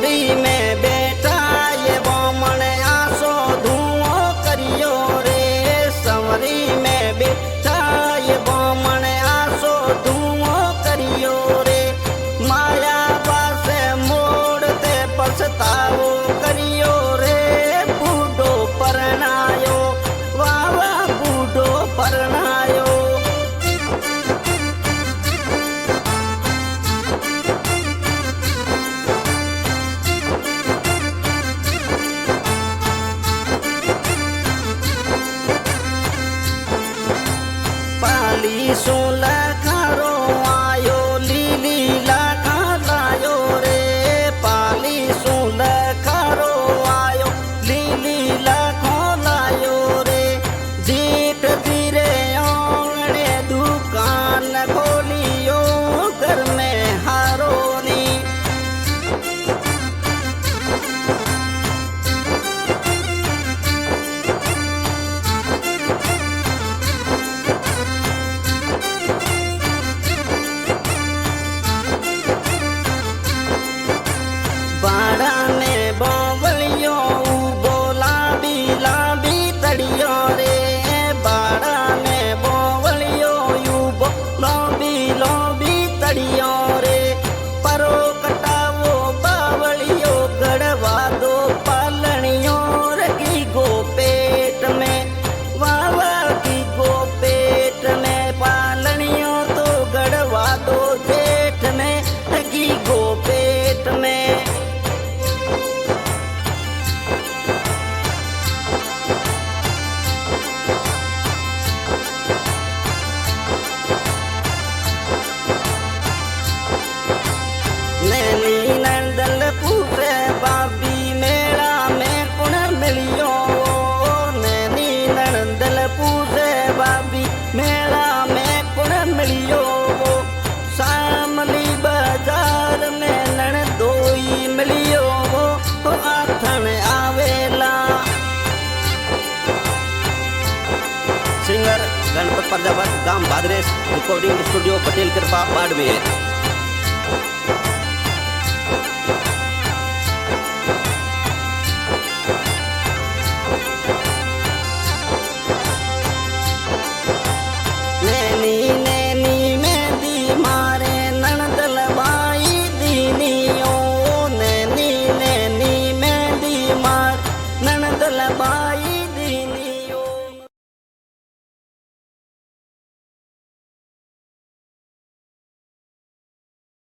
Summary में बैठा ये बामण आसो धुओं करियो रे। समरी में बैठा ये बामण आसो धुओं करियो रे। माया पासे मोड़ते पछताओ करियो रे। बूढ़ो परनायो वावा बूढ़ो परनायो। पाली सोला खारो आयो लीली लाखा लायो रे। पाली सोला खारो आयो लीली लाखो लायो रे। जीत धीरे आंगणे दुकान खोलियो घर में हारो नी। बाड़ा में बावलियो बोला भी लांबी तड़ियो रे। बाड़ा में बावलियो यू बोला भी लांबी तड़ियो रे। परो कटावो बावलियो गड़वा दो पालनियो रखी गो पेट में। वावा की गो पेट में पालनियो तो गड़वा दो जेठ में रखी गो पेट में। नैनी नंदल पूरे बाबी मेला में कुण मिलियो। नैनी नंदल पूरे बाबी मेला में कुण मिलियो। शामली बाजार में नण दोई मिलियो आथन आवेला। सिंगर गणपत प्रजापत गांव भादरेश रिकॉर्डिंग स्टूडियो पटेल कृपा बाड़मेर।